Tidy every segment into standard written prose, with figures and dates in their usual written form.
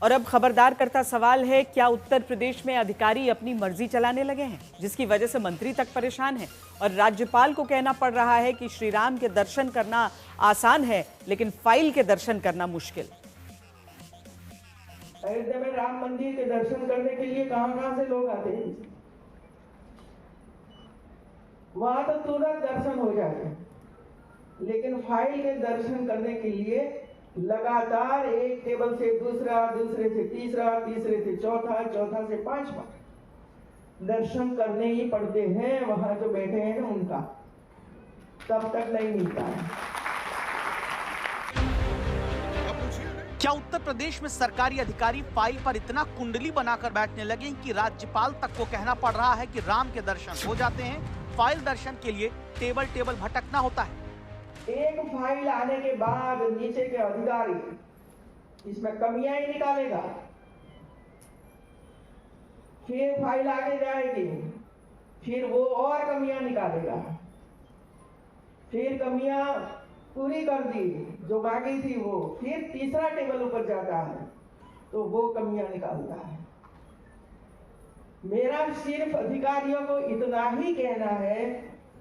और अब खबरदार करता सवाल है, क्या उत्तर प्रदेश में अधिकारी अपनी मर्जी चलाने लगे हैं, जिसकी वजह से मंत्री तक परेशान हैं और राज्यपाल को कहना पड़ रहा है कि श्री राम के दर्शन करना आसान है, लेकिन फाइल के दर्शन करना मुश्किल। अयोध्या में राम मंदिर के दर्शन करने के लिए कहां से लोग आते हैं। वहां तो तुरंत दर्शन हो जाते, लेकिन फाइल के दर्शन करने के लिए लगातार एक टेबल से दूसरा, दूसरे से तीसरा, तीसरे से चौथा, चौथा से पांचवा दर्शन करने ही पड़ते हैं। वहां जो बैठे हैं ना उनका तब तक नहीं मिलता है। क्या उत्तर प्रदेश में सरकारी अधिकारी फाइल पर इतना कुंडली बनाकर बैठने लगे कि राज्यपाल तक को कहना पड़ रहा है कि राम के दर्शन हो जाते हैं, फाइल दर्शन के लिए टेबल टेबल भटकना होता है। एक फाइल आने के बाद नीचे के अधिकारी इसमें कमियां ही निकालेगा, फिर फाइल आगे जाएगी, फिर वो और कमियां निकालेगा, फिर कमियां पूरी कर दी जो बाकी थी वो फिर तीसरा टेबल ऊपर जाता है तो वो कमियां निकालता है। मेरा सिर्फ अधिकारियों को इतना ही कहना है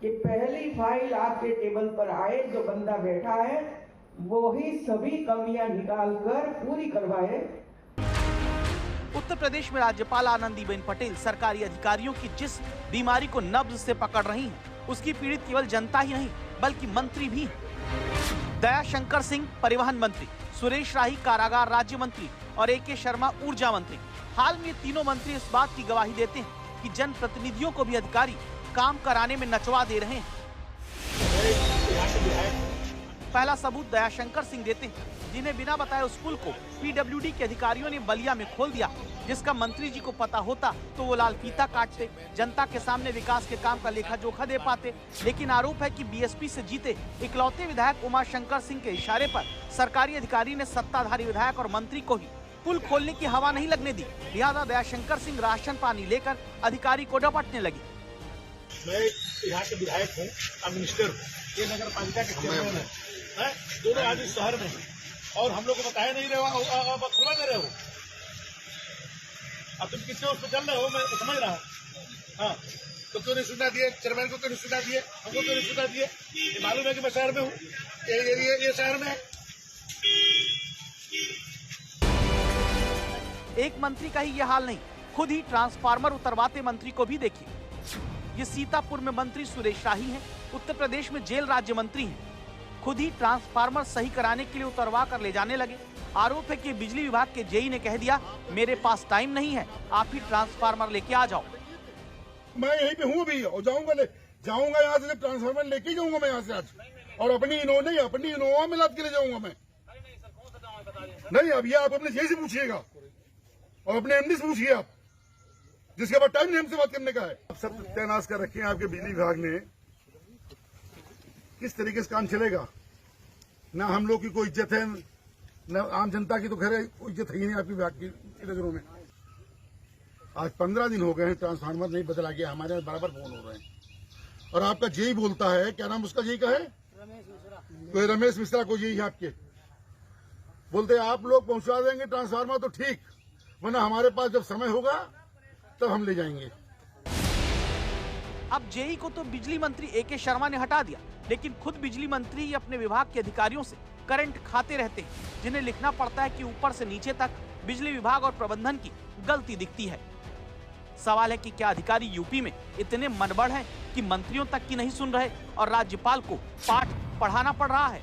कि पहली फाइल आपके टेबल पर आए, जो बंदा बैठा है वो ही सभी कमियां निकालकर पूरी करवाए। उत्तर प्रदेश में राज्यपाल आनंदीबेन पटेल सरकारी अधिकारियों की जिस बीमारी को नब्ज से पकड़ रही हैं, उसकी पीड़ित केवल जनता ही नहीं बल्कि मंत्री भी हैं। दयाशंकर सिंह परिवहन मंत्री, सुरेश राही कारागार राज्य मंत्री और AK शर्मा ऊर्जा मंत्री। हाल में ये तीनों मंत्री इस बात की गवाही देते हैं कि जनप्रतिनिधियों को भी अधिकारी काम कराने में नचवा दे रहे हैं। पहला सबूत दयाशंकर सिंह देते हैं, जिन्हें बिना बताए स्कूल को PWD के अधिकारियों ने बलिया में खोल दिया, जिसका मंत्री जी को पता होता तो वो लाल फीता काटते, जनता के सामने विकास के काम का लेखा जोखा दे पाते। लेकिन आरोप है कि BSP से जीते इकलौते विधायक उमाशंकर सिंह के इशारे पर सरकारी अधिकारी ने सत्ताधारी विधायक और मंत्री को ही पुल खोलने की हवा नहीं लगने दी। लिहाजा दयाशंकर सिंह राशन पानी लेकर अधिकारी को डपटने लगे। मैं यहाँ के विधायक हूँ, मिनिस्टर हूँ, ये नगर पालिका के चेयरमैन है, दोनों आज इस शहर में और हम लोग को बताया नहीं रहे हो, खुलवा दे रहे हो। अब तुम किसके उस पर चल रहे हो, मैं समझ रहा हूँ। हाँ, तो क्यों नहीं सुविधा दिए, चेयरमैन को क्यों नहीं सुविधा दिए, हमको क्यों नहीं सुविधा दिए। ये मालूम है कि मैं शहर में हूँ, ये शहर में है। एक मंत्री का ही ये हाल नहीं, खुद ही ट्रांसफार्मर उतरवाते मंत्री को भी देखिए। ये सीतापुर में मंत्री सुरेश राही हैं, उत्तर प्रदेश में जेल राज्य मंत्री हैं। खुद ही ट्रांसफार्मर सही कराने के लिए उतरवा कर ले जाने लगे। आरोप है कि बिजली विभाग के जेई ने कह दिया, मेरे पास टाइम नहीं है, आप ही ट्रांसफार्मर लेके आ जाओ। मैं यहीं पे हूँ अभी और जाऊंगा यहाँ से, ट्रांसफार्मर लेके जाऊंगा मैं यहाँ से आज, और अपनी इनोवा में लाद के ले जाऊंगा मैं। नहीं, अब ये आप अपने जेई से पूछिएगा और अपने MD से पूछिए आप, जिसके बाद टाइम नहीं हमसे बात करने का है। आप सब तैनात कर रखे हैं आपके बिजली विभाग ने, किस तरीके से काम चलेगा। ना हम लोग की कोई इज्जत है, न आम जनता की तो खैर कोई इज्जत है ही नहीं आपकी विभाग की नजरों में। आज 15 दिन हो गए हैं, ट्रांसफार्मर नहीं बदला गया, हमारे यहाँ बराबर फोन हो रहे हैं। और आपका जेई बोलता है, क्या नाम उसका जेई का है, कोई रमेश मिश्रा को जेई आपके बोलते हैं आप लोग पहुंचा देंगे ट्रांसफार्मर तो ठीक, वरना हमारे पास जब समय होगा तब हम ले जाएंगे। अब जेई को तो बिजली मंत्री AK शर्मा ने हटा दिया, लेकिन खुद बिजली मंत्री ही अपने विभाग के अधिकारियों से करंट खाते रहते हैं, जिन्हें लिखना पड़ता है कि ऊपर से नीचे तक बिजली विभाग और प्रबंधन की गलती दिखती है। सवाल है कि क्या अधिकारी यूपी में इतने मनबड़ हैं कि मंत्रियों तक की नहीं सुन रहे और राज्यपाल को पाठ पढ़ाना पड़ रहा है।